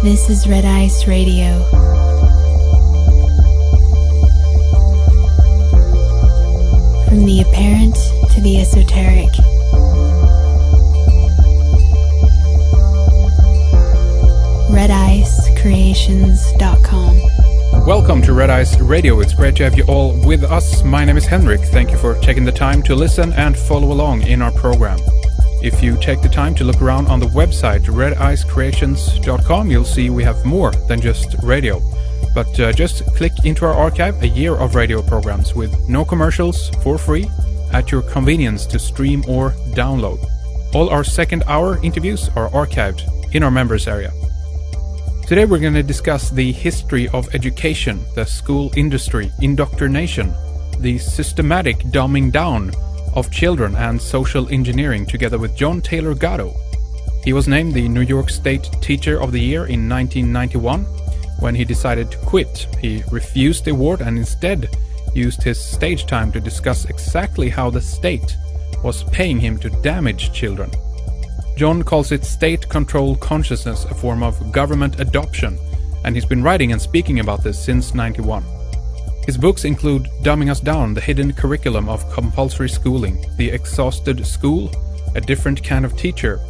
This is Red Ice Radio. From the apparent to the esoteric. RedIceCreations.com. Welcome to Red Ice Radio. It's great to have you all with us. My name is Henrik. Thank you for taking the time to listen and follow along in our program. If you take the time to look around on the website RedIceCreations.com, you'll see we have more than just radio. But just click into our archive, a year of radio programs with no commercials, for free, at your convenience to stream or download. All our second hour interviews are archived in our members area. Today we're going to discuss the history of education, the school industry, indoctrination, the systematic dumbing down of children and social engineering together with John Taylor Gatto. He was named the New York State Teacher of the Year in 1991. When he decided to quit, he refused the award and instead used his stage time to discuss exactly how the state was paying him to damage children. John calls it state-controlled consciousness, a form of government adoption, and he's been writing and speaking about this since '91. His books include Dumbing Us Down, The Hidden Curriculum of Compulsory Schooling, The Exhausted School, A Different Kind of Teacher,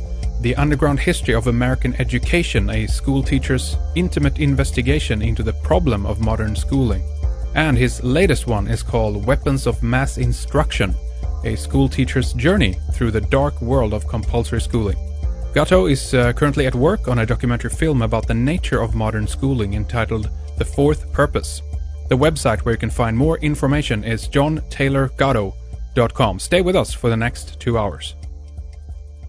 The Underground History of American Education, a school teacher's intimate investigation into the problem of modern schooling. And his latest one is called Weapons of Mass Instruction, a school teacher's journey through the dark world of compulsory schooling. Gatto is currently at work on a documentary film about the nature of modern schooling entitled The Fourth Purpose. The website where you can find more information is johntaylorgatto.com. Stay with us for the next 2 hours.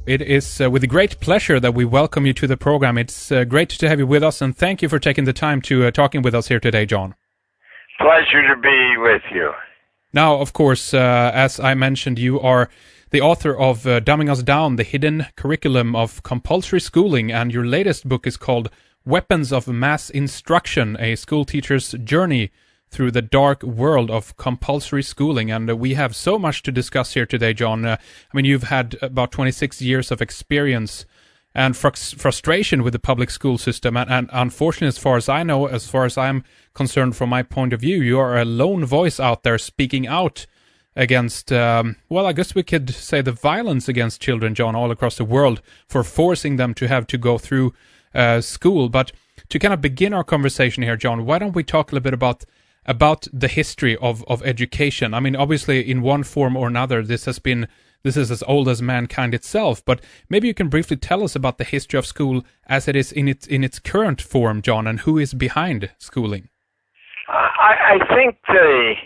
It is with great pleasure that we welcome you to the program. It's great to have you with us, and thank you for taking the time to talking with us here today, John. Pleasure to be with you. Now, of course, as I mentioned, you are the author of Dumbing Us Down, The Hidden Curriculum of Compulsory Schooling, and your latest book is called Weapons of Mass Instruction, a school teacher's journey through the dark world of compulsory schooling. And we have so much to discuss here today, John. I mean, you've had about 26 years of experience and frustration with the public school system. And unfortunately, as far as I know, as far as I'm concerned from my point of view, you are a lone voice out there speaking out against, well, I guess we could say the violence against children, John, all across the world for forcing them to have to go through school. But to kind of begin our conversation here, John, why don't we talk a little bit about the history of education? I mean, obviously, in one form or another, this is as old as mankind itself. But maybe you can briefly tell us about the history of school as it is in its current form, John, and who is behind schooling. I think the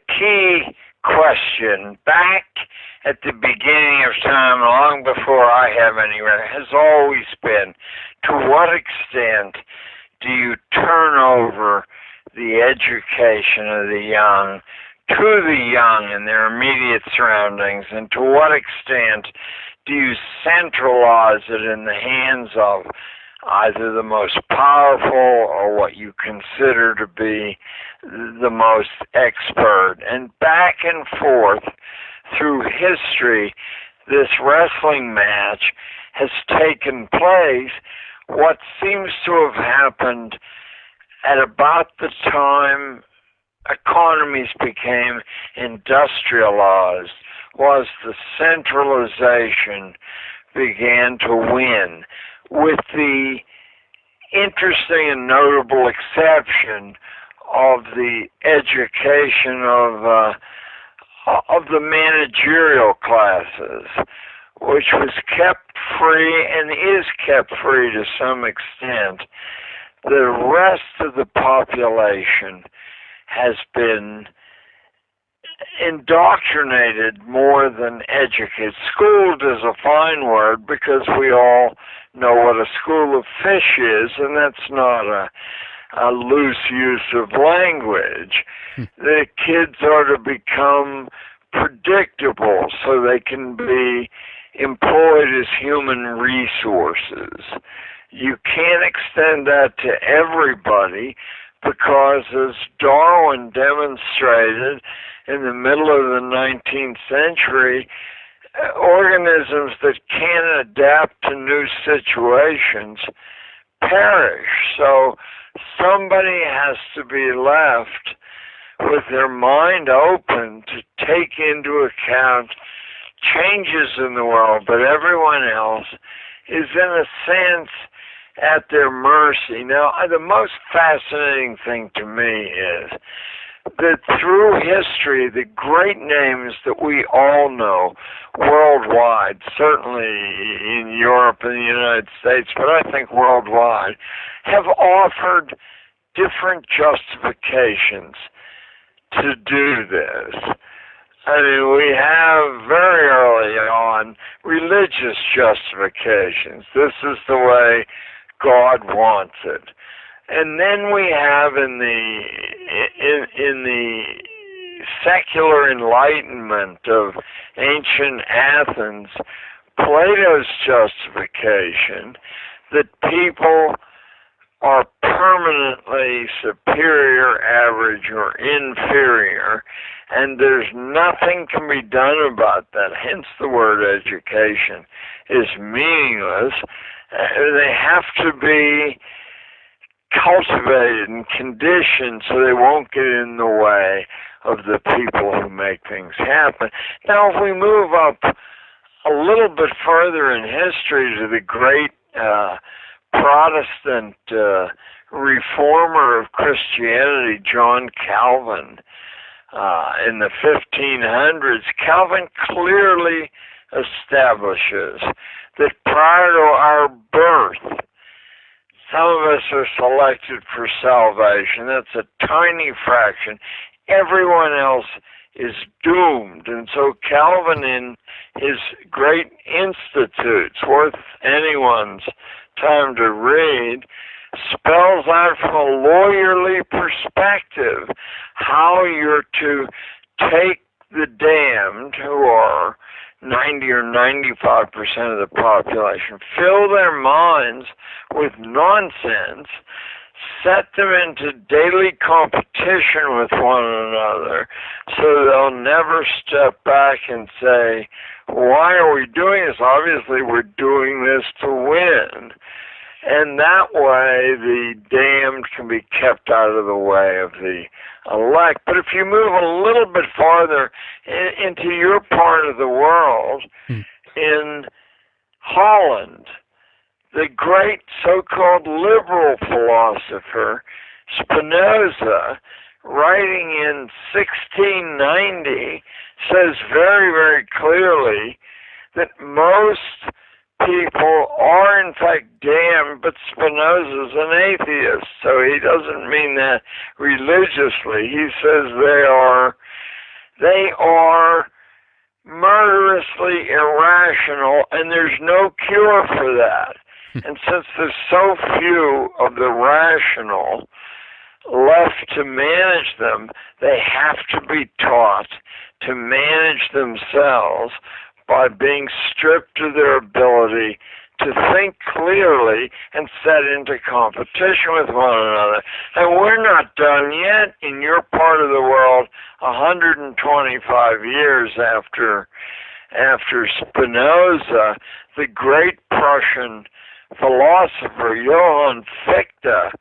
key question back at the beginning of time, long before I have any, has always been: to what extent do you turn over the education of the young to the young and their immediate surroundings, and to what extent do you centralize it in the hands of either the most powerful or what you consider to be the most expert? And back and forth through history, this wrestling match has taken place. What seems to have happened at about the time economies became industrialized was the centralization began to win, with the interesting and notable exception of the education of the managerial classes, which was kept free and is kept free to some extent. The rest of the population has been indoctrinated more than educated. Schooled is a fine word because we all know what a school of fish is, and that's not a loose use of language. The kids are to become predictable so they can be employed as human resources. You can't extend that to everybody because, as Darwin demonstrated in the middle of the 19th century, organisms that can adapt to new situations perish. So somebody has to be left with their mind open to take into account changes in the world, but everyone else is in a sense at their mercy. Now, the most fascinating thing to me is that through history, the great names that we all know worldwide, certainly in Europe and the United States, but I think worldwide, have offered different justifications to do this. I mean, we have very early on religious justifications. This is the way God wants it. And then we have in the secular enlightenment of ancient Athens, Plato's justification that people are permanently superior, average, or inferior, and there's nothing can be done about that. Hence the word education is meaningless. They have to be cultivated and conditioned so they won't get in the way of the people who make things happen. Now, if we move up a little bit further in history to the great Protestant reformer of Christianity, John Calvin, in the 1500s, Calvin clearly establishes that prior to our birth, some of us are selected for salvation. That's a tiny fraction. Everyone else is doomed. And so Calvin, in his great institutes, worth anyone's time to read, spells out from a lawyerly perspective how you're to take the damned, who are 90 or 95% of the population, fill their minds with nonsense, set them into daily competition with one another so they'll never step back and say, why are we doing this? Obviously, we're doing this to win. And that way, the damned can be kept out of the way of the elect. But if you move a little bit farther into your part of the world, in Holland, the great so-called liberal philosopher Spinoza, writing in 1690, says very, very clearly that most people are in fact damned, but Spinoza's an atheist, so he doesn't mean that religiously. He says they are murderously irrational, and there's no cure for that. And since there's so few of the rational left to manage them, they have to be taught to manage themselves by being stripped of their ability to think clearly and set into competition with one another. And we're not done yet. In your part of the world, 125 years after Spinoza, the great Prussian philosopher Johann Fichte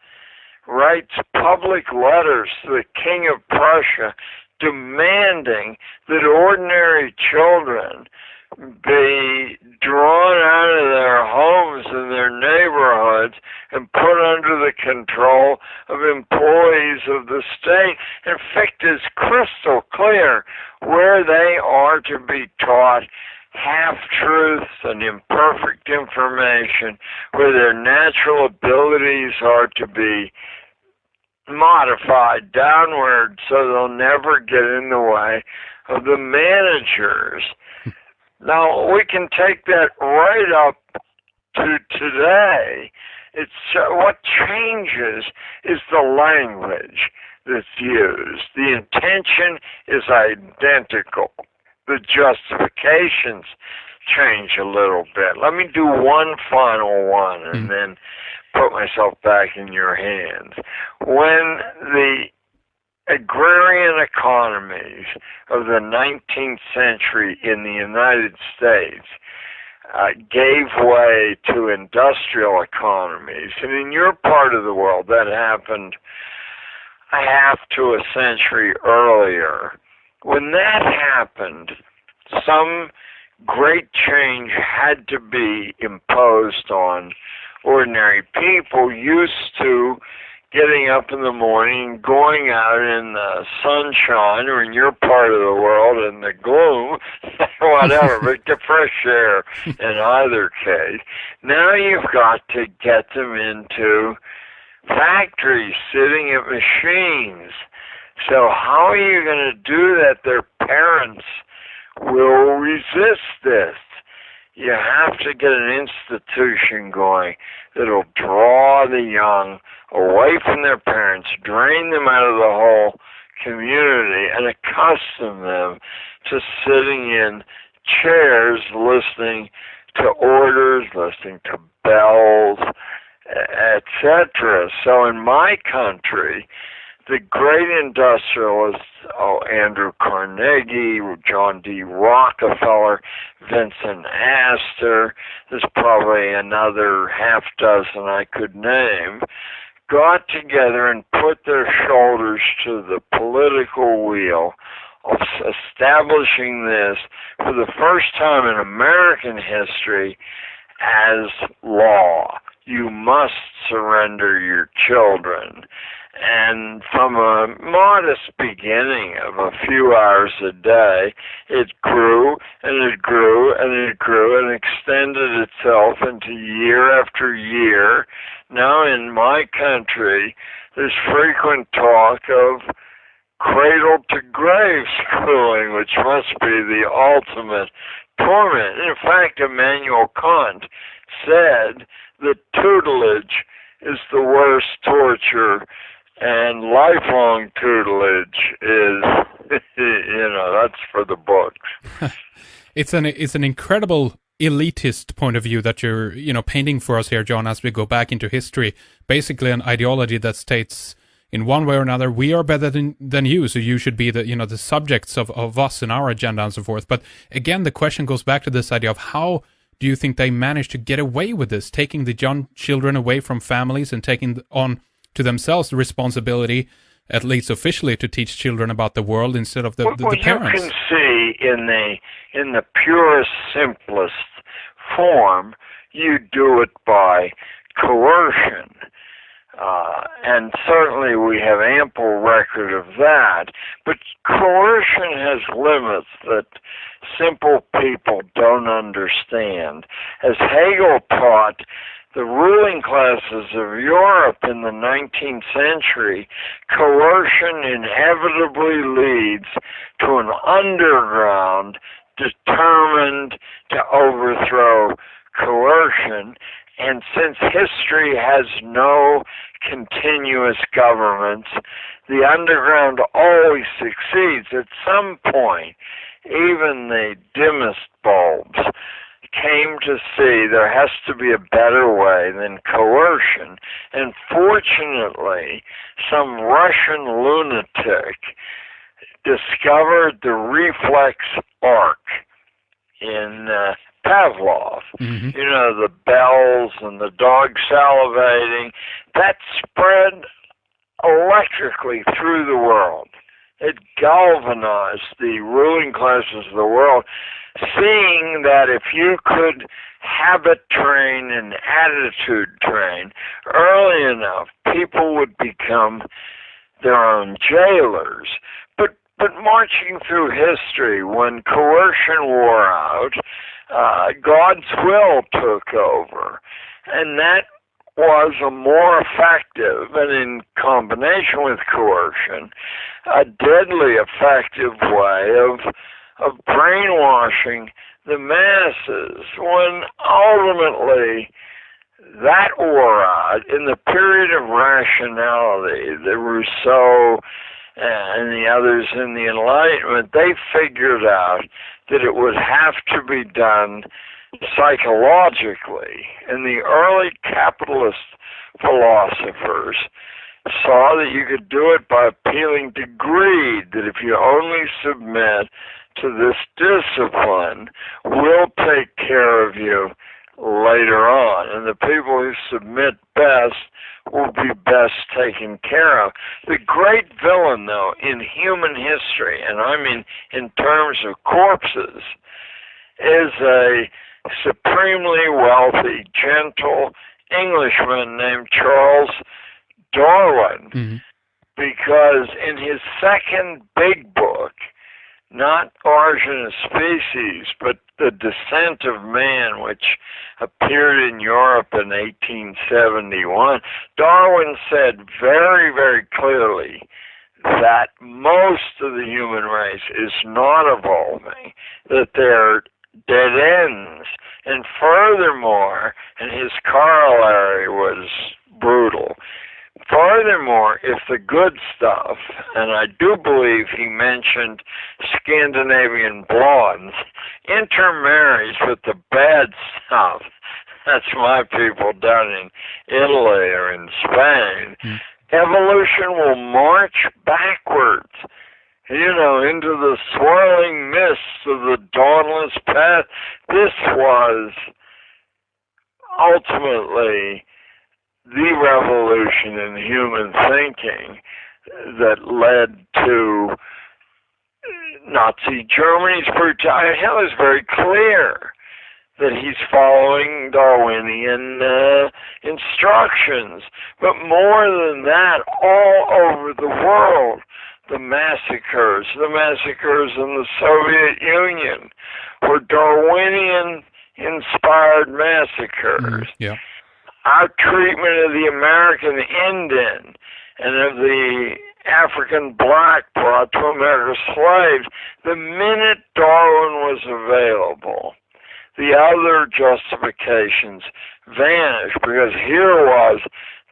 writes public letters to the King of Prussia demanding that ordinary children be drawn out of their homes and their neighborhoods and put under the control of employees of the state. And Fichte is crystal clear where they are to be taught half-truths and imperfect information, where their natural abilities are to be modified downward so they'll never get in the way of the managers. Now, we can take that right up to today. It's what changes is the language that's used. The intention is identical. The justifications change a little bit. Let me do one final one and then put myself back in your hands. When the agrarian economies of the 19th century in the United States gave way to industrial economies. And in your part of the world, that happened a half to a century earlier. When that happened, some great change had to be imposed on ordinary people used to getting up in the morning, going out in the sunshine, or in your part of the world in the gloom, whatever, but get fresh air in either case. Now you've got to get them into factories, sitting at machines. So how are you going to do that? Their parents will resist this. You have to get an institution going that'll draw the young away from their parents, drain them out of the whole community, and accustom them to sitting in chairs, listening to orders, listening to bells, etc. So in my country, the great industrialists, Andrew Carnegie, John D. Rockefeller, Vincent Astor, there's probably another half dozen I could name, got together and put their shoulders to the political wheel of establishing this for the first time in American history as law. You must surrender your children. And from a modest beginning of a few hours a day, it grew and it grew and it grew and extended itself into year after year. Now in my country, there's frequent talk of cradle to grave schooling, which must be the ultimate torment. In fact, Immanuel Kant said that tutelage is the worst torture, and lifelong tutelage is, that's for the books. It's an incredible elitist point of view that you're, painting for us here, John, as we go back into history. Basically an ideology that states in one way or another, we are better than you, so you should be the subjects of us and our agenda and so forth. But again, the question goes back to this idea of how do you think they managed to get away with this, taking the young children away from families and taking on to themselves the responsibility, at least officially, to teach children about the world instead of the parents? You can see in the purest, simplest form, you do it by coercion. And certainly we have ample record of that. But coercion has limits that simple people don't understand. As Hegel taught, the ruling classes of Europe in the 19th century, coercion inevitably leads to an underground determined to overthrow coercion. And since history has no continuous governments, the underground always succeeds. At some point, even the dimmest bulbs came to see there has to be a better way than coercion. And fortunately, some Russian lunatic discovered the reflex arc in Pavlov. Mm-hmm. The bells and the dog salivating. That spread electrically through the world. It galvanized the ruling classes of the world, seeing that if you could habit train and attitude train early enough, people would become their own jailers. But marching through history, when coercion wore out, God's will took over. And that was a more effective, and in combination with coercion, a deadly effective way of brainwashing the masses, when ultimately that wore out in the period of rationality, the Rousseau and the others in the Enlightenment, they figured out that it would have to be done psychologically. And the early capitalist philosophers saw that you could do it by appealing to greed, that if you only submit to this discipline, we'll take care of you later on. And the people who submit best will be best taken care of. The great villain, though, in human history, and I mean in terms of corpses, is a supremely wealthy, gentle Englishman named Charles Darwin. Mm-hmm. Because in his second big book, not Origin of Species, but The Descent of Man, which appeared in Europe in 1871, Darwin said very, very clearly that most of the human race is not evolving, that they're dead ends. And furthermore, and his corollary was brutal, furthermore, if the good stuff, and I do believe he mentioned Scandinavian blondes, intermarries with the bad stuff, that's my people down in Italy or in Spain, evolution will march backwards, into the swirling mists of the dawnless path. This was ultimately the revolution in human thinking that led to Nazi Germany's brutality. Hell, is very clear that he's following Darwinian instructions. But more than that, all over the world, the massacres in the Soviet Union were Darwinian-inspired massacres. Yeah. Our treatment of the American Indian and of the African black brought to America slaves, the minute Darwin was available, the other justifications vanished, because here was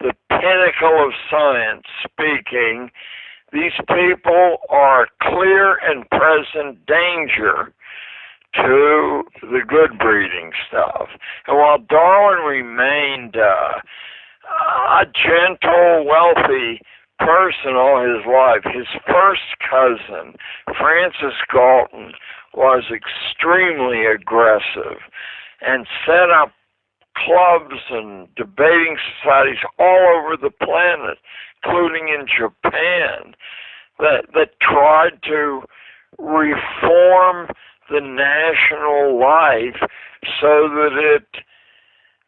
the pinnacle of science speaking. These people are clear and present danger to the good breeding stuff. And while Darwin remained a gentle, wealthy person all his life, his first cousin, Francis Galton, was extremely aggressive and set up clubs and debating societies all over the planet, including in Japan, that tried to reform the national life so that it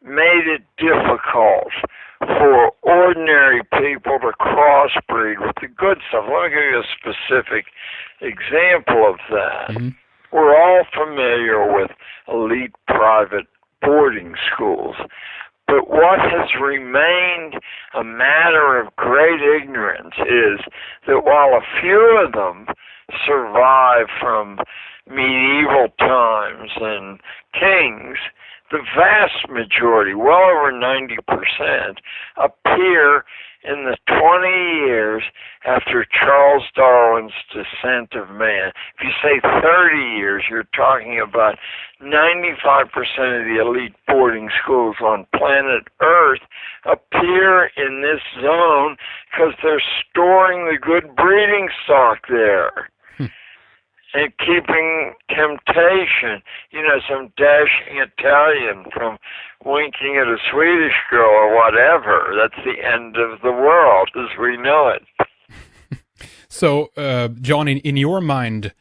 made it difficult for ordinary people to crossbreed with the good stuff. Let me give you a specific example of that. Mm-hmm. We're all familiar with elite private boarding schools, but what has remained a matter of great ignorance is that while a few of them survive from medieval times and kings, the vast majority, well over 90%, appear in the 20 years after Charles Darwin's Descent of Man. If you say 30 years, you're talking about 95% of the elite boarding schools on planet Earth appear in this zone because they're storing the good breeding stock there. And keeping temptation, some dashing Italian from winking at a Swedish girl or whatever. That's the end of the world as we know it. So, John, in your mind,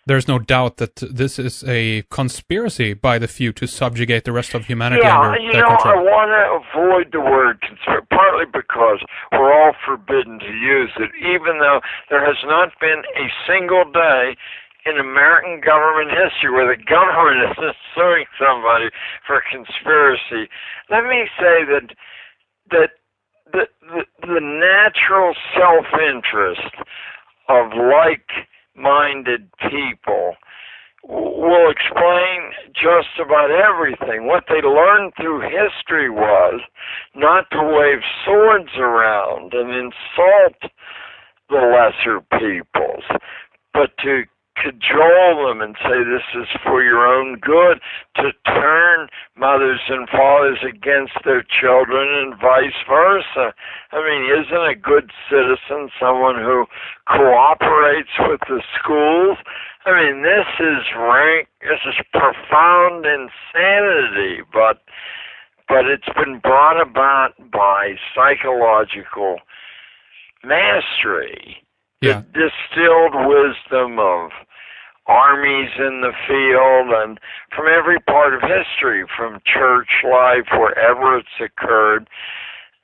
there's no doubt that this is a conspiracy by the few to subjugate the rest of humanity under their control. I want to avoid the word conspiracy, partly because we're all forbidden to use it, even though there has not been a single day in American government history where the government is suing somebody for conspiracy. Let me say that the natural self-interest of like-minded people will explain just about everything. What they learned through history was not to wave swords around and insult the lesser peoples, but to cajole them and say this is for your own good, to turn mothers and fathers against their children and vice versa. I mean, isn't a good citizen someone who cooperates with the schools? I mean, this is profound insanity, but it's been brought about by psychological mastery, the distilled wisdom of armies in the field and from every part of history, from church life, wherever it's occurred.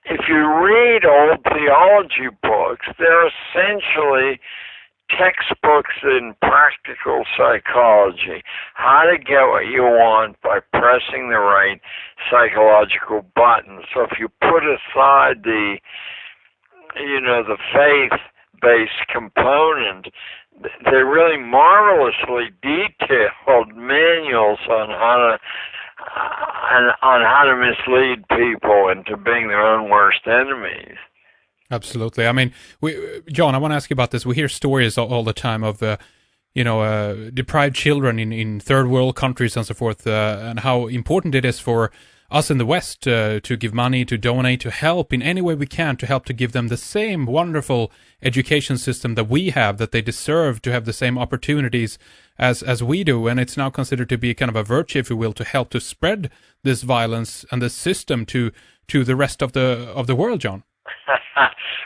If you read old theology books, they're essentially textbooks in practical psychology, how to get what you want by pressing the right psychological buttons. So if you put aside the faith-based component, they're really marvelously detailed manuals on how to mislead people into being their own worst enemies. Absolutely. I mean, John, I want to ask you about this. We hear stories all the time of, deprived children in third world countries and so forth, and how important it is for us in the West to give money, to donate, to help in any way we can, to help to give them the same wonderful education system that we have, that they deserve to have the same opportunities as we do. And it's now considered to be kind of a virtue, if you will, to help to spread this violence and this system to the rest of the world, John.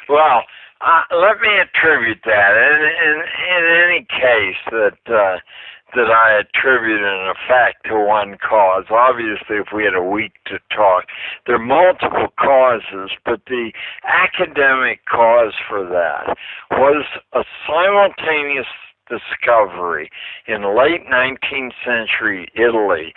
Well, let me attribute that. In any case that I attribute an effect to one cause. Obviously, if we had a week to talk, there are multiple causes, but the academic cause for that was a simultaneous discovery in late 19th century Italy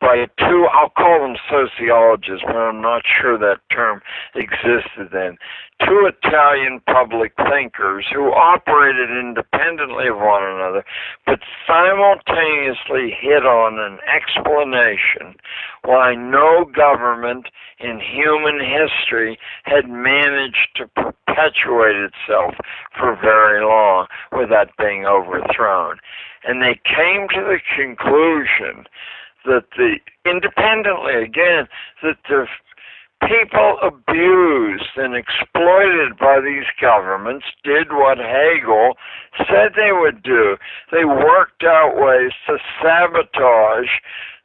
by two, I'll call them sociologists, but I'm not sure that term existed then, two Italian public thinkers who operated independently of one another, but simultaneously hit on an explanation why no government in human history had managed to perpetuate itself for very long without being overthrown. And they came to the conclusion that independently again, that the people abused and exploited by these governments did what Hegel said they would do. They worked out ways to sabotage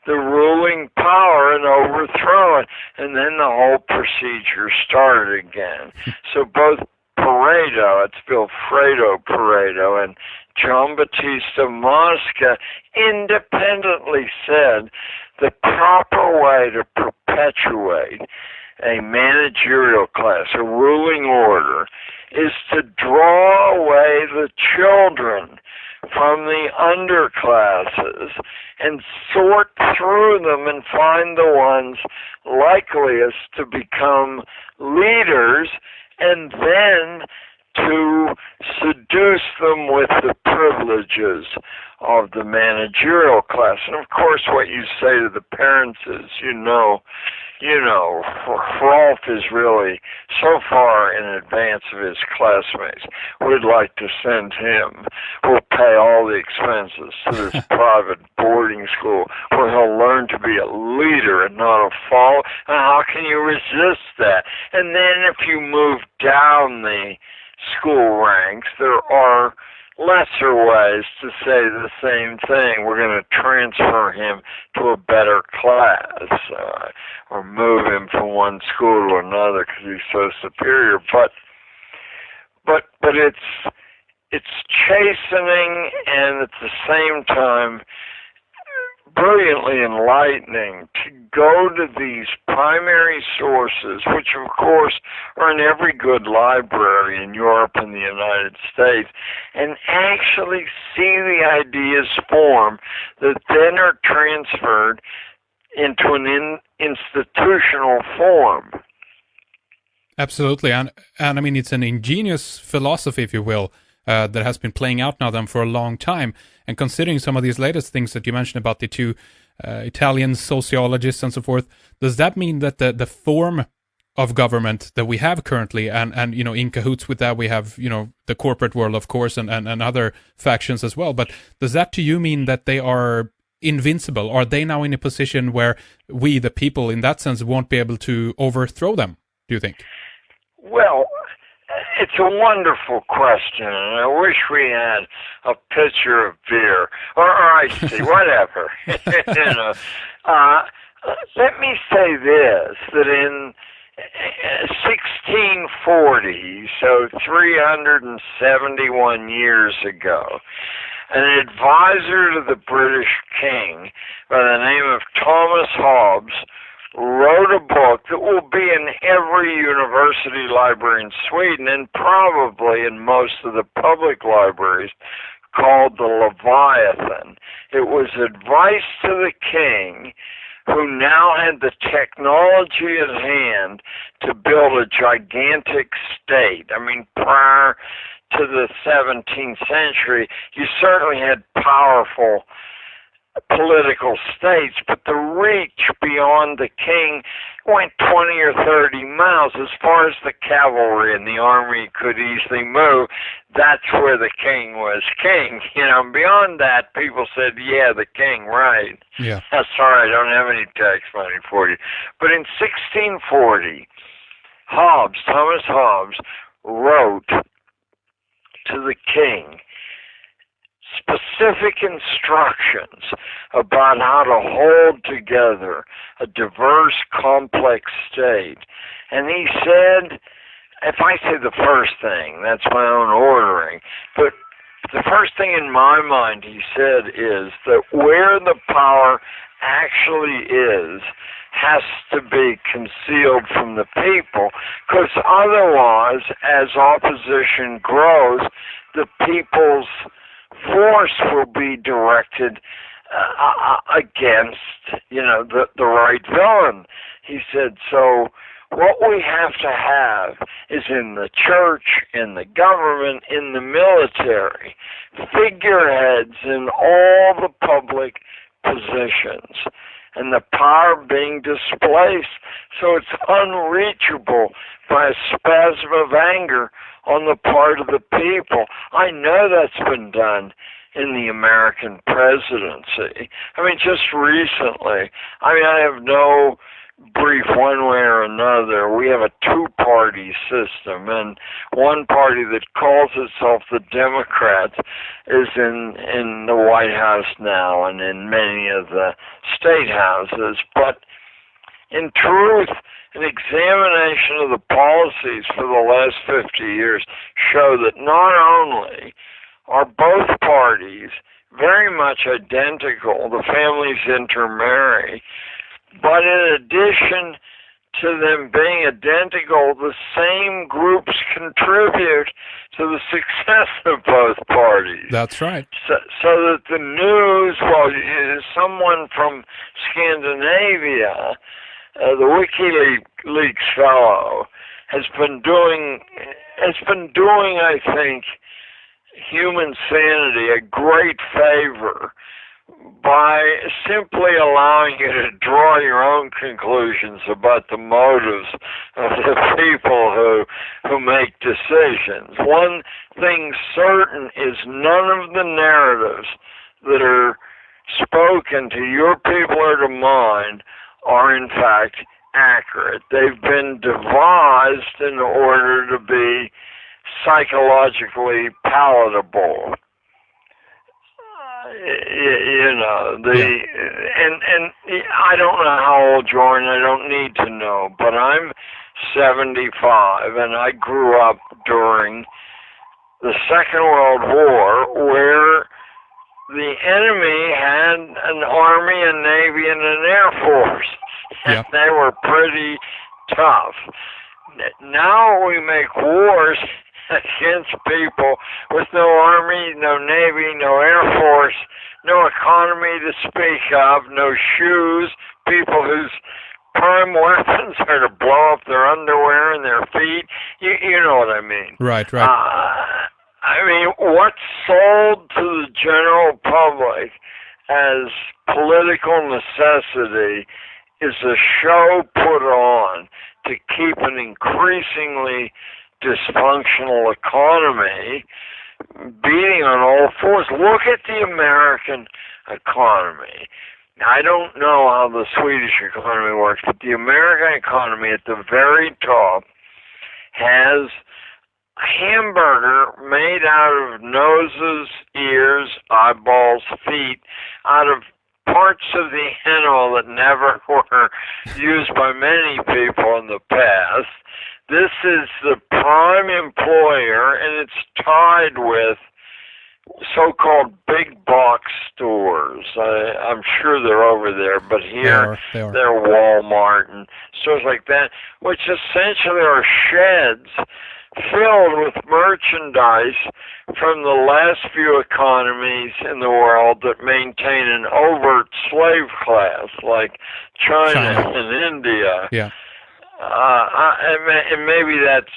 the ruling power and overthrow it. And then the whole procedure started again. So both Pareto, it's Vilfredo Pareto, and John Battista Mosca independently said the proper way to perpetuate a managerial class, a ruling order, is to draw away the children from the underclasses and sort through them and find the ones likeliest to become leaders, and then to seduce them with the privileges of the managerial class. And of course, what you say to the parents is, Rolf is really so far in advance of his classmates. We'd like to send him. We'll pay all the expenses to this private boarding school where he'll learn to be a leader and not a follower. And how can you resist that? And then if you move down the school ranks, there are lesser ways to say the same thing. We're going to transfer him to a better class, or move him from one school to another because he's so superior. But it's chastening and at the same time brilliantly enlightening to go to these primary sources, which of course are in every good library in Europe and the United States, and actually see the ideas form that then are transferred into an institutional form. Absolutely, and I mean, it's an ingenious philosophy, if you will, that has been playing out now then for a long time. And considering some of these latest things that you mentioned about the two Italian sociologists and so forth, does that mean that the form of government that we have currently, and you know, in cahoots with that we have, you know, the corporate world, of course, and other factions as well. But does that to you mean that they are invincible? Are they now in a position where we, the people, in that sense, won't be able to overthrow them, do you think? Well, it's a wonderful question, and I wish we had a pitcher of beer or iced tea, whatever. You know, let me say this: that in 1640, so 371 years ago, an advisor to the British king by the name of Thomas Hobbes wrote a book that will be in every university library in Sweden and probably in most of the public libraries, called The Leviathan. It was advice to the king, who now had the technology at hand to build a gigantic state. I mean, prior to the 17th century, you certainly had powerful political states, but the reach beyond the king went 20 or 30 miles. As far as the cavalry and the army could easily move, that's where the king was king. You know, beyond that, people said, yeah, the king, right. Yeah. Sorry, I don't have any tax money for you. But in 1640, Thomas Hobbes, wrote to the king specific instructions about how to hold together a diverse, complex state. And he said, if I say the first thing, that's my own ordering, but the first thing in my mind, he said, is that where the power actually is has to be concealed from the people, because otherwise, as opposition grows, the people's force will be directed against, you know, the right villain. He said, so what we have to have is in the church, in the government, in the military, figureheads in all the public positions, and the power being displaced so it's unreachable by a spasm of anger on the part of the people. I know that's been done in the American presidency. I mean, just recently, I have no brief one way or another. We have a two-party system, and one party that calls itself the Democrats is in the White House now and in many of the state houses. But in truth, an examination of the policies for the last 50 years show that not only are both parties very much identical, the families intermarry, but in addition to them being identical, the same groups contribute to the success of both parties. That's right. So that the news, well, someone from Scandinavia, the WikiLeaks fellow, has been doing, I think, human sanity a great favor by simply allowing you to draw your own conclusions about the motives of the people who make decisions. One thing certain is none of the narratives that are spoken to your people or to mine are in fact accurate. They've been devised in order to be psychologically palatable. You know, and I don't know how old you are, and I don't need to know, but I'm 75, and I grew up during the Second World War, where the enemy had an army, a navy, and an air force. And they were pretty tough. Now we make wars against people with no army, no navy, no air force, no economy to speak of, no shoes, people whose prime weapons are to blow up their underwear and their feet. You know what I mean. Right. I mean, what's sold to the general public as political necessity is a show put on to keep an increasingly dysfunctional economy beating on all fours. Look at the American economy. I don't know how the Swedish economy works, but the American economy at the very top has a hamburger made out of noses, ears, eyeballs, feet, out of parts of the animal that never were used by many people in the past. This is the prime employer, and it's tied with so-called big box stores. I'm sure they're over there, but here they're Walmart and stores like that, which essentially are sheds filled with merchandise from the last few economies in the world that maintain an overt slave class, like China and India. Yeah. And maybe that's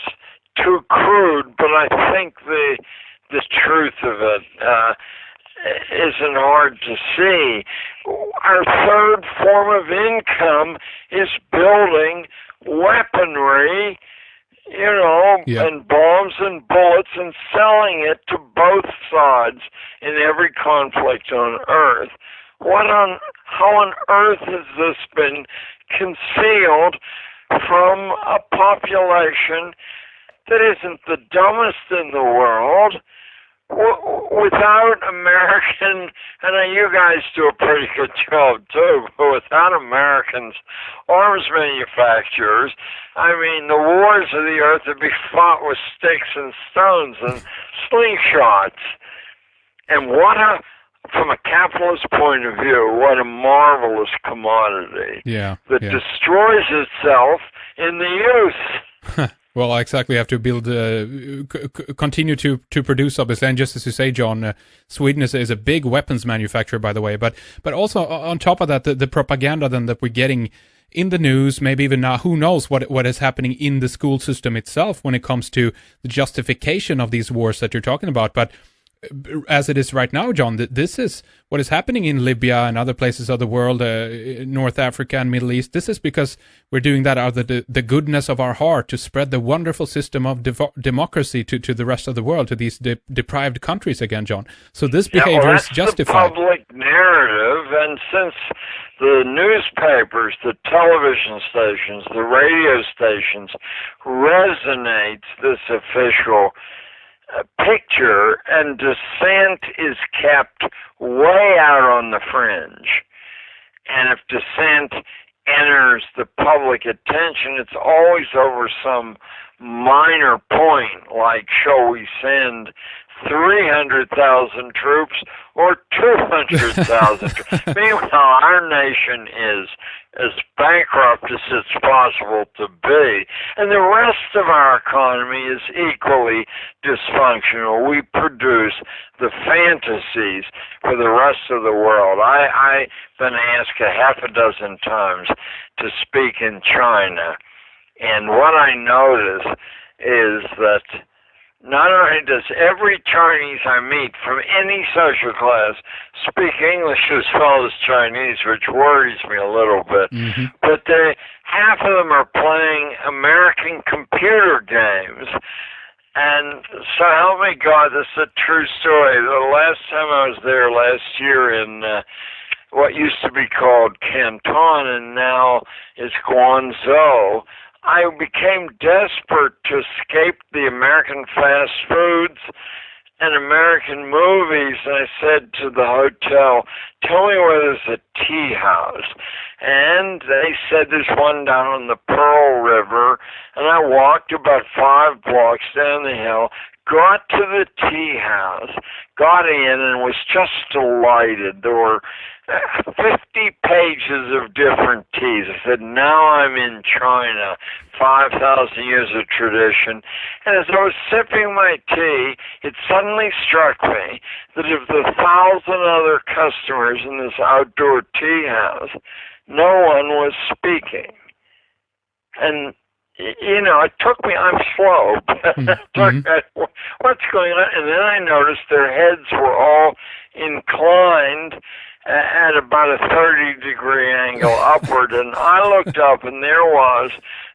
too crude, but I think the truth of it isn't hard to see. Our third form of income is building weaponry, and bombs and bullets, and selling it to both sides in every conflict on Earth. How on earth has this been concealed from a population that isn't the dumbest in the world? Without American, and you guys do a pretty good job too, but without Americans arms manufacturers, I mean, the wars of the earth would be fought with sticks and stones and slingshots. And from a capitalist point of view, what a marvelous commodity that destroys itself in the use. Well, exactly. Have to build, continue to produce, obviously. And just as you say, John, Sweden is a big weapons manufacturer, by the way. But also on top of that, the propaganda then that we're getting in the news, maybe even now, who knows what is happening in the school system itself when it comes to the justification of these wars that you're talking about. But as it is right now, John, this is what is happening in Libya and other places of the world, North Africa and Middle East. This is because we're doing that out of the goodness of our heart to spread the wonderful system of democracy to the rest of the world, to these deprived countries again, John. So this behavior is justified. The public narrative, and since the newspapers, the television stations, the radio stations resonates this official picture, and dissent is kept way out on the fringe. And if dissent enters the public attention, it's always over some minor point, like, shall we send 300,000 troops or 200,000 troops? Meanwhile, our nation is as bankrupt as it's possible to be, and the rest of our economy is equally dysfunctional. We produce the fantasies for the rest of the world. I've been asked a half a dozen times to speak in China, and what I notice is that not only does every Chinese I meet from any social class speak English as well as Chinese, which worries me a little bit, but half of them are playing American computer games. And so help me God, this is a true story. The last time I was there last year in what used to be called Canton and now is Guangzhou, I became desperate to escape the American fast foods and American movies, and I said to the hotel, tell me where there's a tea house. And they said there's one down on the Pearl River, and I walked about 5 blocks down the hill, got to the tea house, got in, and was just delighted. There were 50 pages of different teas. I said, now I'm in China, 5,000 years of tradition. And as I was sipping my tea, it suddenly struck me that of the 1,000 other customers in this outdoor tea house, no one was speaking. And it took me, I'm slow, but what's going on? And then I noticed their heads were all inclined at about a 30-degree angle upward, and I looked up, and there was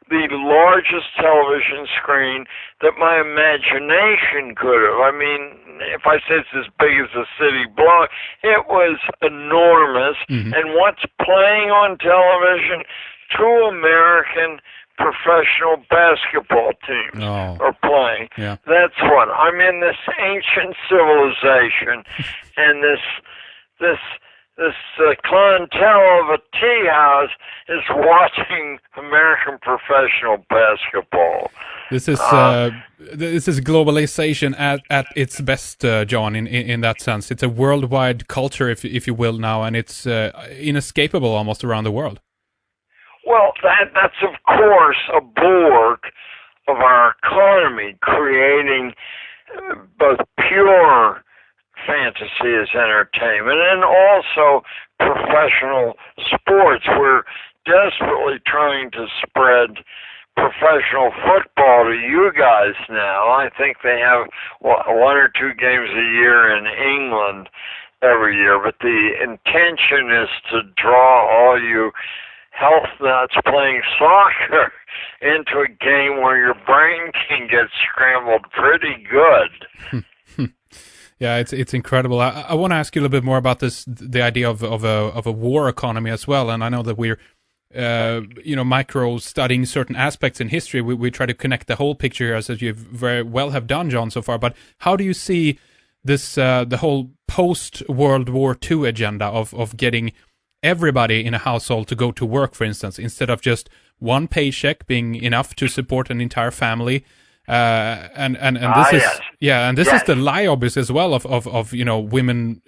the largest television screen that my imagination could have. I mean, if I said it's as big as a city block, it was enormous. And what's playing on television? Two American professional basketball teams are playing. Yeah. That's what. I'm in this ancient civilization, and this clientele of a tea house is watching American professional basketball. This is globalization at its best, John. In that sense, it's a worldwide culture, if you will, now, and it's inescapable almost around the world. Well, that's of course a bulwark of our economy, creating both pure fantasy as entertainment and also professional sports. We're desperately trying to spread professional football to you guys now. I think they have one or two games a year in England every year, but the intention is to draw all you health nuts playing soccer into a game where your brain can get scrambled pretty good. Yeah, it's incredible. I want to ask you a little bit more about the idea of a war economy as well. And I know that we're micro studying certain aspects in history. We try to connect the whole picture here, as you very well have done, John, so far. But how do you see this the whole post World War II agenda of getting everybody in a household to go to work, for instance, instead of just one paycheck being enough to support an entire family? And this is is the lie, obviously, as well of women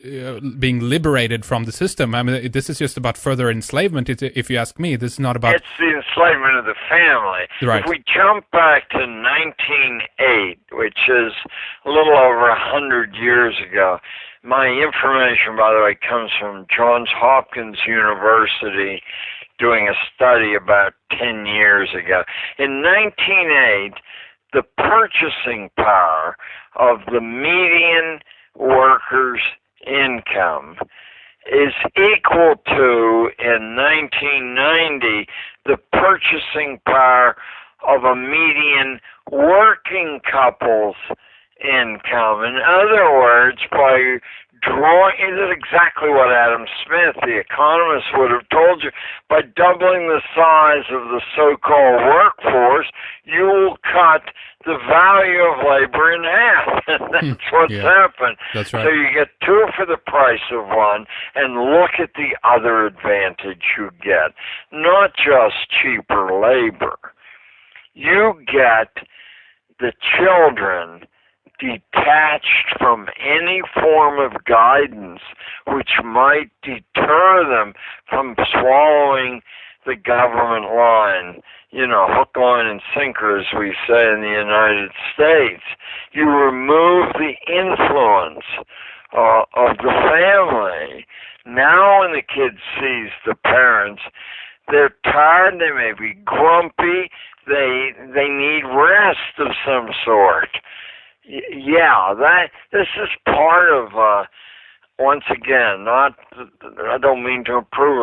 being liberated from the system. I mean, this is just about further enslavement. If you ask me, this is not about. It's the enslavement of the family. Right. If we jump back to 1908, which is a little over 100 years ago, my information, by the way, comes from Johns Hopkins University, doing a study about 10 years ago. In 1908. The purchasing power of the median worker's income is equal to, in 1990, the purchasing power of a median working couple's income. In other words, by drawing, is it exactly what Adam Smith, the economist, would have told you? By doubling the size of the so-called workforce, you will cut the value of labor in half. That's what's happened. That's right. So you get two for the price of one, and look at the other advantage you get. Not just cheaper labor. You get the children detached from any form of guidance which might deter them from swallowing the government line, hook, line, and sinker, as we say in the United States. You remove the influence of the family. Now when the kid sees the parents, they're tired, they may be grumpy, they need rest of some sort. This is part of, once again, I don't mean to improve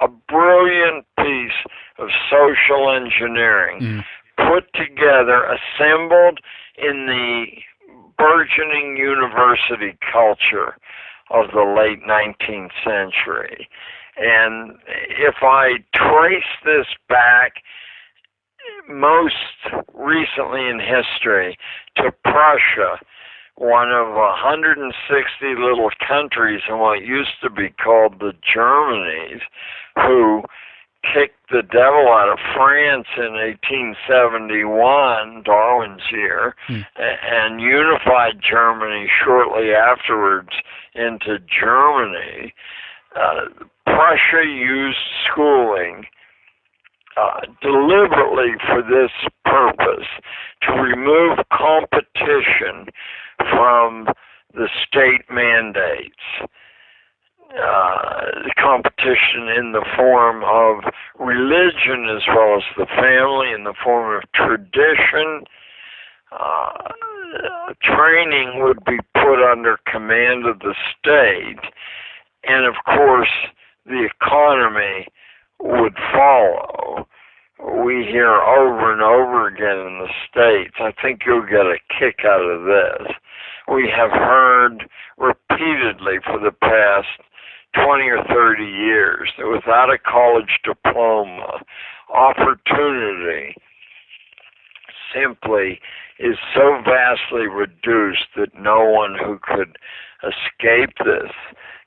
a brilliant piece of social engineering put together, assembled in the burgeoning university culture of the late 19th century. And if I trace this back most recently in history to Prussia, one of 160 little countries in what used to be called the Germanies, who kicked the devil out of France in 1871, Darwin's year, and unified Germany shortly afterwards into Germany. Prussia used schooling deliberately for this purpose, to remove competition from the state mandates. The competition in the form of religion as well as the family, in the form of tradition. Training would be put under command of the state, and of course the economy would follow. We hear over and over again in the States, I think you'll get a kick out of this. We have heard repeatedly for the past 20 or 30 years that without a college diploma, opportunity simply is so vastly reduced that no one who could escape this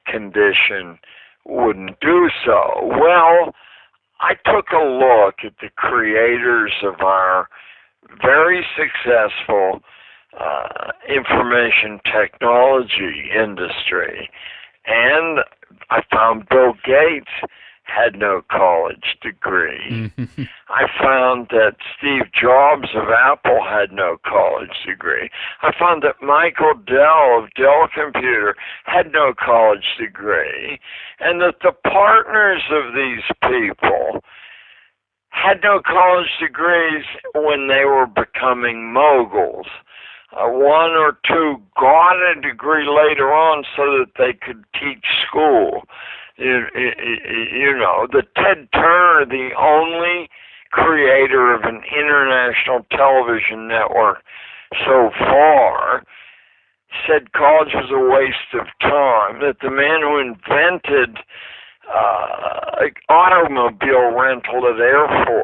condition wouldn't do so. Well, I took a look at the creators of our very successful information technology industry, and I found Bill Gates had no college degree. I found that Steve Jobs of Apple had no college degree. I found that Michael Dell of Dell Computer had no college degree, and that the partners of these people had no college degrees when they were becoming moguls. One or two got a degree later on so that they could teach school. You know, the Ted Turner, the only creator of an international television network so far, said college was a waste of time, that the man who invented automobile rental at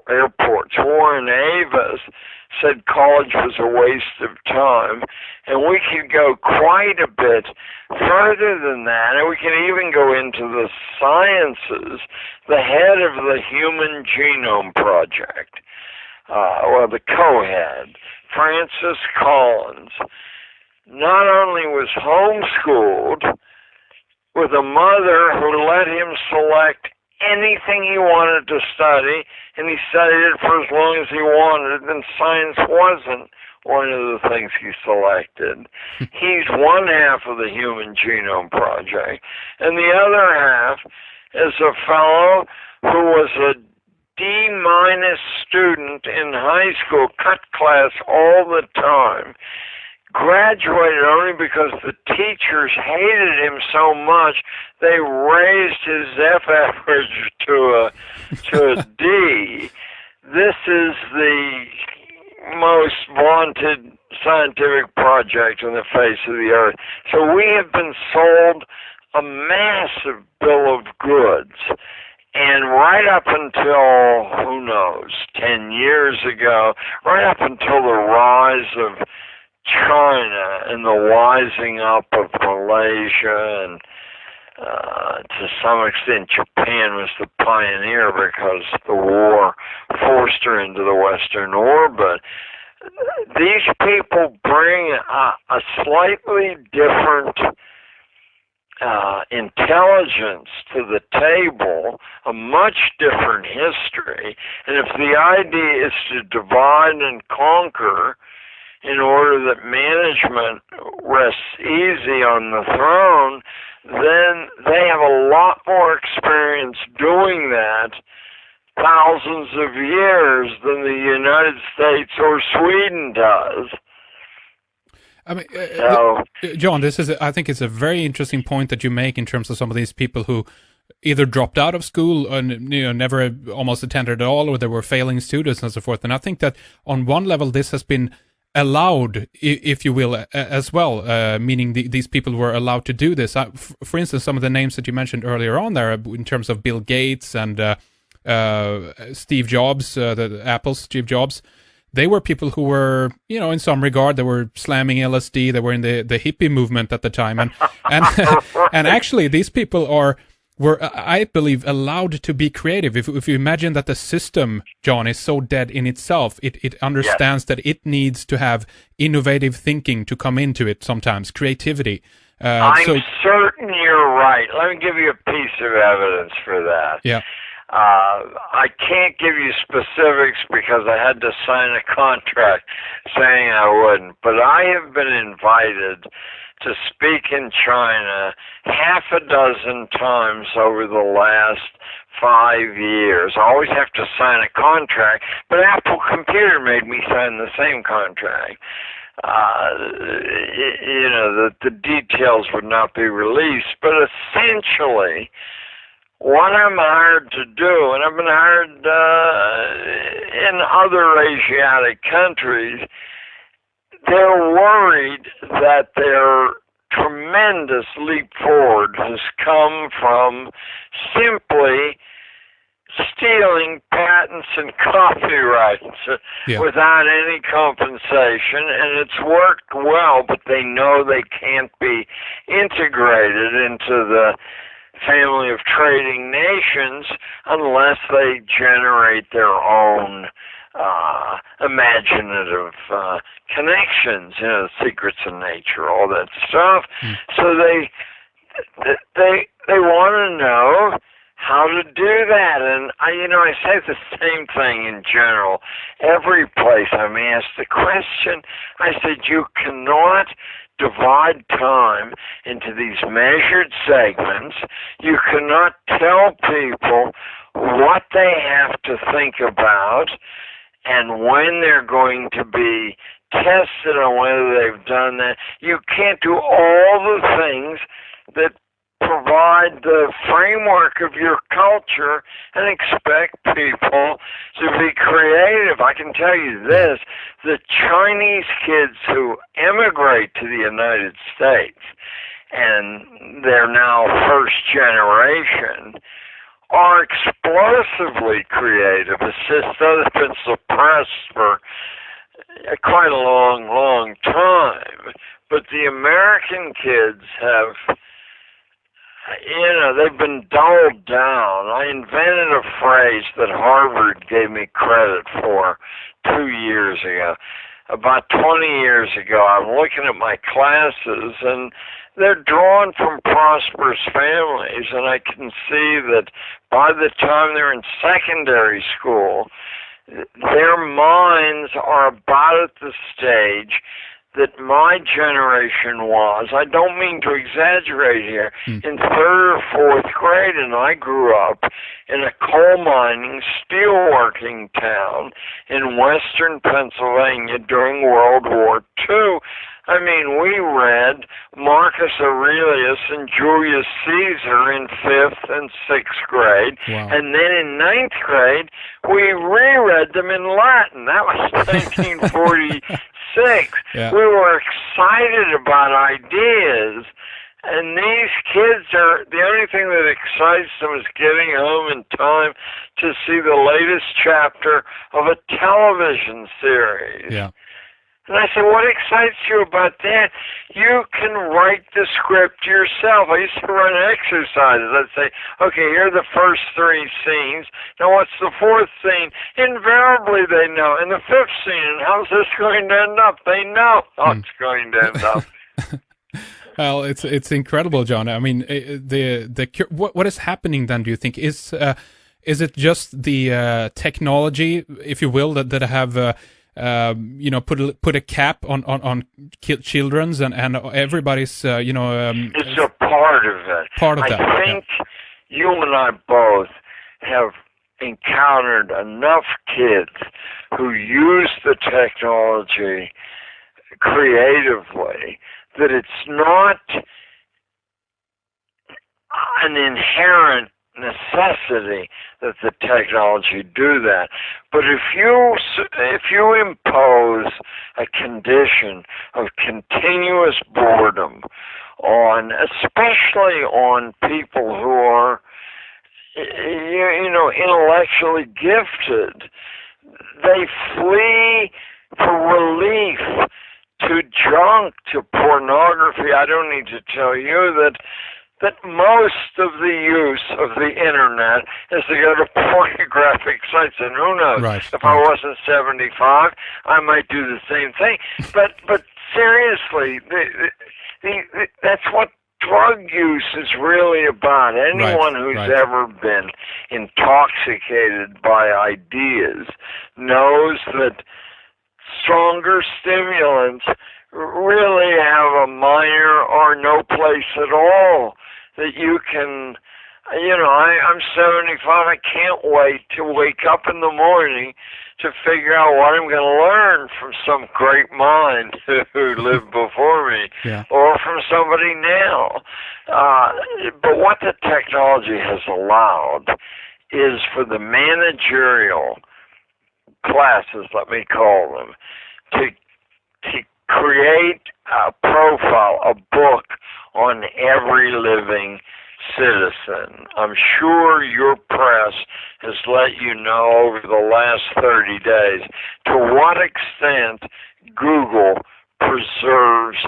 airports, Warren Avis, said college was a waste of time. And we could go quite a bit further than that, and we can even go into the sciences. The head of the Human Genome Project, the co-head, Francis Collins, not only was homeschooled with a mother who let him select anything he wanted to study, and he studied it for as long as he wanted, and science wasn't one of the things he selected. He's one half of the Human Genome Project, and the other half is a fellow who was a D- student in high school, cut class all the time, graduated only because the teachers hated him so much they raised his F average to a D. This is the most vaunted scientific project on the face of the earth. So we have been sold a massive bill of goods. And right up until, who knows, 10 years ago, right up until the rise of China and the wising up of Malaysia, and to some extent Japan was the pioneer because the war forced her into the Western orbit. These people bring a slightly different intelligence to the table, a much different history, and if the idea is to divide and conquer in order that management rests easy on the throne, then they have a lot more experience doing that thousands of years than the United States or Sweden does. I mean, John, I think it's a very interesting point that you make in terms of some of these people who either dropped out of school and never almost attended at all, or they were failing students and so forth. And I think that on one level, this has been allowed, if you will, as well, meaning these people were allowed to do this. For instance, some of the names that you mentioned earlier on there, in terms of Bill Gates and Steve Jobs, the Apple's Steve Jobs, they were people who were, in some regard, they were slamming LSD. They were in the hippie movement at the time, and and actually, these people were, I believe, allowed to be creative. If you imagine that the system, John, is so dead in itself, it understands that it needs to have innovative thinking to come into it sometimes, creativity. I'm certain you're right. Let me give you a piece of evidence for that. Yeah. I can't give you specifics because I had to sign a contract saying I wouldn't, but I have been invited to speak in China half a dozen times over the last 5 years. I always have to sign a contract, but Apple Computer made me sign the same contract. the details would not be released, but essentially what I'm hired to do, and I've been hired in other Asiatic countries, they're worried that their tremendous leap forward has come from simply stealing patents and copyrights without any compensation, and it's worked well, but they know they can't be integrated into the family of trading nations unless they generate their own imaginative connections, secrets of nature, all that stuff. So they want to know how to do that. And I say the same thing in general. Every place I'm asked the question, I said, you cannot divide time into these measured segments. You cannot tell people what they have to think about and when they're going to be tested on whether they've done that. You can't do all the things that provide the framework of your culture and expect people to be creative. I can tell you this, the Chinese kids who emigrate to the United States, and they're now first generation, are explosively creative. It's just that it's been suppressed for quite a long, long time. But the American kids have, they've been dulled down. I invented a phrase that Harvard gave me credit for 2 years ago. About 20 years ago, I'm looking at my classes, and they're drawn from prosperous families, and I can see that by the time they're in secondary school, their minds are about at the stage that my generation was. I don't mean to exaggerate here. In third or fourth grade, and I grew up in a coal mining, steelworking town in western Pennsylvania during World War II. I mean, we read Marcus Aurelius and Julius Caesar in 5th and 6th grade. Wow. And then in 9th grade, we reread them in Latin. That was 1946. Yeah. We were excited about ideas. And these kids are, the only thing that excites them is getting home in time to see the latest chapter of a television series. Yeah. And I said, what excites you about that? You can write the script yourself. I used to run exercises. I'd say, okay, here are the first 3 scenes. Now what's the 4th scene? Invariably they know. And the 5th scene, and how's this going to end up? They know how it's going to end up. Well, it's incredible, John. I mean, what is happening then, do you think? Is it just the technology, if you will, that have... put a cap on children's and everybody's, it's a part of it. I think you and I both have encountered enough kids who use the technology creatively that it's not an inherent necessity that the technology do that. But if you impose a condition of continuous boredom on, especially on people who are, intellectually gifted, they flee for relief to junk, to pornography. I don't need to tell you that most of the use of the internet is to go to pornographic sites, and who knows, if I wasn't 75, I might do the same thing. But seriously, that's what drug use is really about. Anyone who's ever been intoxicated by ideas knows that stronger stimulants really have a minor or no place at all that you can I'm 75. I can't wait to wake up in the morning to figure out what I'm going to learn from some great mind who lived before me, Yeah. or from somebody now. But what the technology has allowed is for the managerial classes, let me call them, to create a profile, a book on every living citizen. I'm sure your press has let you know over the last 30 days to what extent Google preserves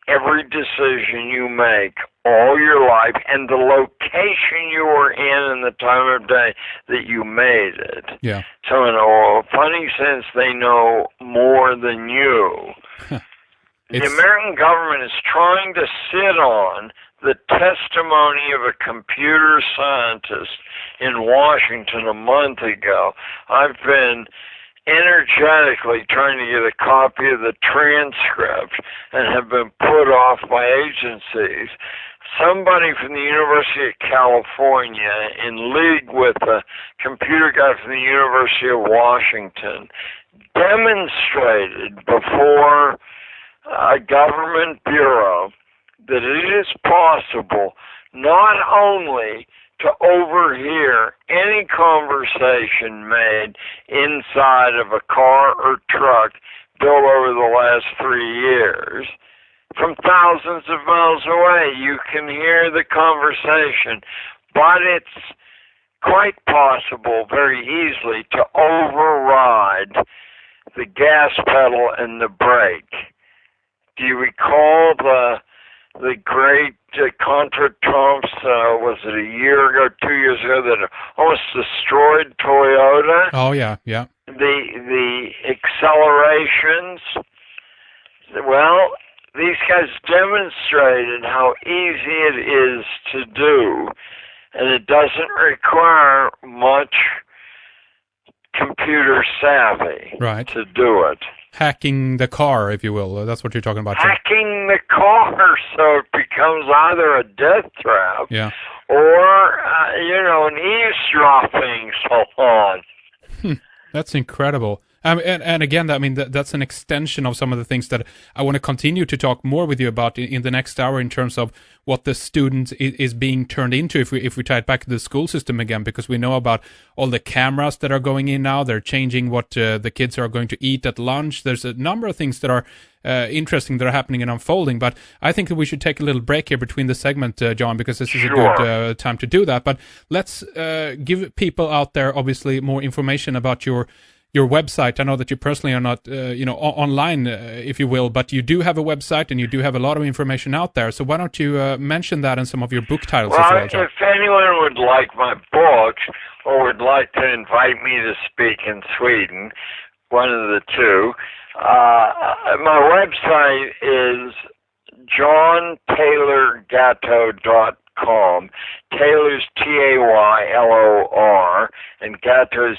every decision you make all your life and the location you were in and the time of day that you made it. Yeah. So in a funny sense, they know more than you. The American government is trying to sit on the testimony of a computer scientist in Washington a month ago. I've been energetically trying to get a copy of the transcript and have been put off by agencies. Somebody from the University of California, in league with a computer guy from the University of Washington, demonstrated before a government bureau that it is possible not only to overhear any conversation made inside of a car or truck built over the last 3 years. From thousands of miles away, you can hear the conversation, but it's quite possible very easily to override the gas pedal and the brake. Do you recall the great Contra Trumps, was it a year ago, 2 years ago, that almost destroyed Toyota? Oh, yeah, yeah. The accelerations, well, these guys demonstrated how easy it is to do, and it doesn't require much computer savvy to do it. Hacking the car, if you will. That's what you're talking about. Hacking the car so it becomes either a death trap or, an eavesdropping salon. That's incredible. And again, that's an extension of some of the things that I want to continue to talk more with you about in the next hour in terms of what the student is being turned into if we tie it back to the school system again, because we know about all the cameras that are going in now. They're changing what the kids are going to eat at lunch. There's a number of things that are interesting that are happening and unfolding. But I think that we should take a little break here between the segment, John, because this is a good time to do that. But let's give people out there, obviously, more information about your website. I know that you personally are not, online, if you will, but you do have a website and you do have a lot of information out there. So why don't you mention that in some of your book titles as well, John? If anyone would like my books or would like to invite me to speak in Sweden, one of the two, my website is johntaylorgatto.com. Taylor's Taylor, and Gatto's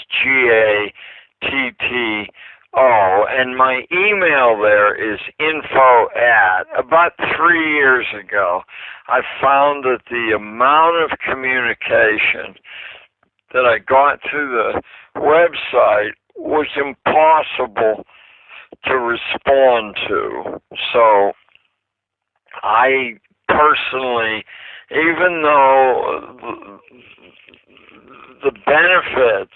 GATTO, and my email there is info@. About 3 years ago, I found that the amount of communication that I got through the website was impossible to respond to. So I personally, even though the benefits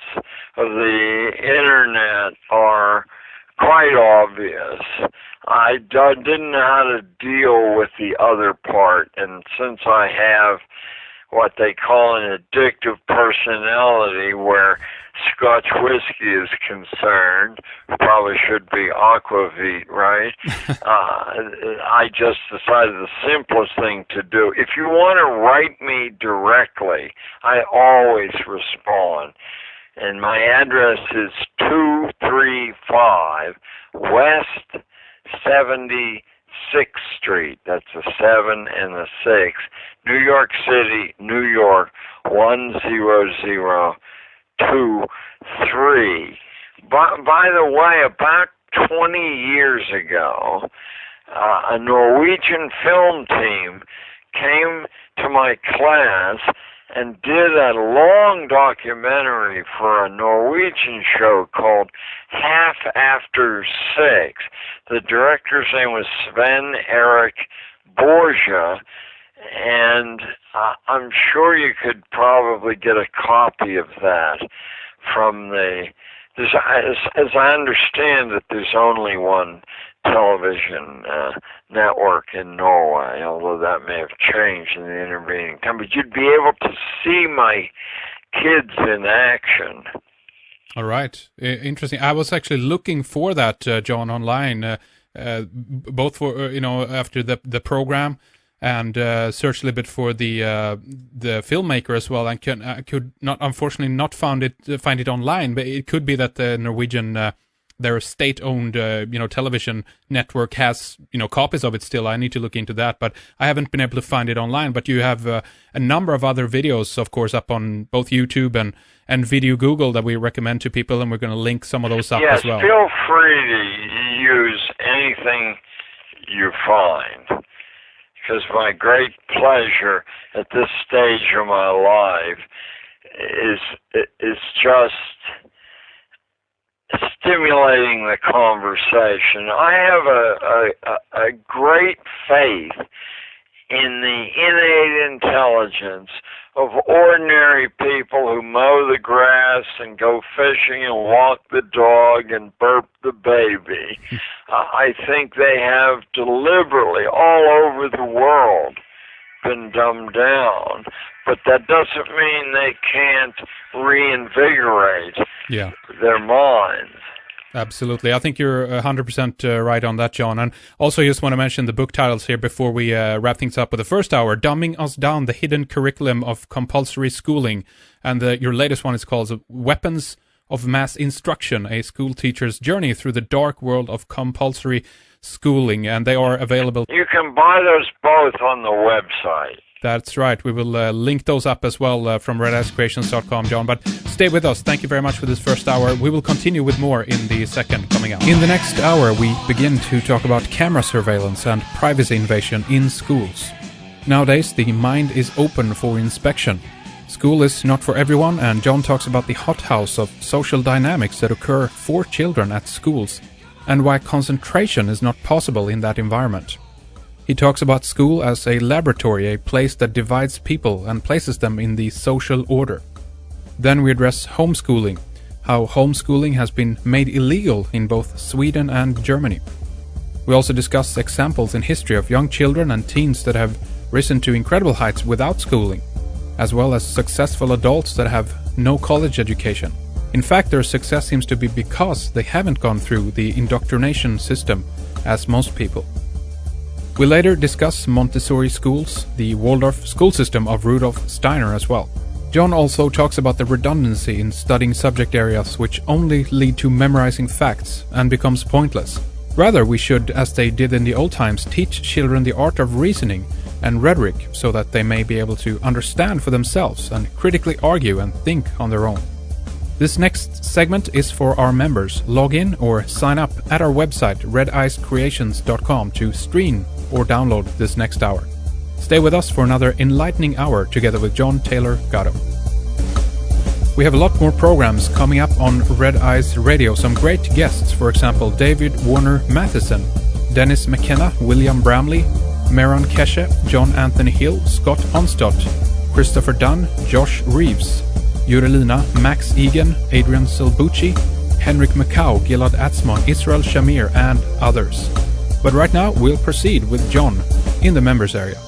of the internet are quite obvious, I didn't know how to deal with the other part. And since I have what they call an addictive personality, where Scotch whiskey is concerned, probably should be aquavit, right? I just decided the simplest thing to do. If you want to write me directly, I always respond. And my address is 235 West 76th Street. That's a 7 and a 6. New York City, New York, 10023. By the way, about 20 years ago, a Norwegian film team came to my class and did a long documentary for a Norwegian show called Half After Six. The director's name was Sven Erik Borgia, and I'm sure you could probably get a copy of that from as I understand it, there's only one television network in Norway, although that may have changed in the intervening time. But you'd be able to see my kids in action. All right. Interesting. I was actually looking for that, John, online, both for, after the program, and searched a little bit for the filmmaker as well. I could not, unfortunately, not find it online, but it could be that the Norwegian their state-owned television network has copies of it still. I need to look into that, but I haven't been able to find it online. But you have a number of other videos, of course, up on both YouTube and Video Google that we recommend to people, and we're going to link some of those up as well. Yes, feel free to use anything you find, because my great pleasure at this stage of my life is just stimulating the conversation. I have a great faith in the innate intelligence of ordinary people who mow the grass and go fishing and walk the dog and burp the baby. I think they have deliberately all over the world been dumbed down, but that doesn't mean they can't reinvigorate their minds. Absolutely. I think you're 100% right on that, John. And also just want to mention the book titles here before we wrap things up with the first hour. Dumbing Us Down, The Hidden Curriculum of Compulsory Schooling. And your latest one is called Weapons of Mass Instruction, a school teacher's journey through the dark world of compulsory schooling. And they are available. You can buy those both on the website. That's right. We will link those up as well from redicecreations.com, John. But stay with us. Thank you very much for this first hour. We will continue with more in the second coming up. In the next hour, we begin to talk about camera surveillance and privacy invasion in schools. Nowadays, the mind is open for inspection. School is not for everyone, and John talks about the hothouse of social dynamics that occur for children at schools, and why concentration is not possible in that environment. He talks about school as a laboratory, a place that divides people and places them in the social order. Then we address homeschooling, how homeschooling has been made illegal in both Sweden and Germany. We also discuss examples in history of young children and teens that have risen to incredible heights without schooling, as well as successful adults that have no college education. In fact, their success seems to be because they haven't gone through the indoctrination system as most people. We later discuss Montessori schools, the Waldorf school system of Rudolf Steiner as well. John also talks about the redundancy in studying subject areas which only lead to memorizing facts and becomes pointless. Rather, we should, as they did in the old times, teach children the art of reasoning and rhetoric so that they may be able to understand for themselves and critically argue and think on their own. This next segment is for our members. Log in or sign up at our website redicecreations.com to stream or download this next hour. Stay with us for another enlightening hour together with John Taylor Gatto. We have a lot more programs coming up on Red Eyes Radio. Some great guests, for example, David Warner Matheson, Dennis McKenna, William Bramley, Maron Keshe, John Anthony Hill, Scott Onstott, Christopher Dunn, Josh Reeves, Jurelina, Max Egan, Adrian Silbucci, Henrik Macau, Gilad Atzmon, Israel Shamir, and others. But right now, we'll proceed with John in the members area.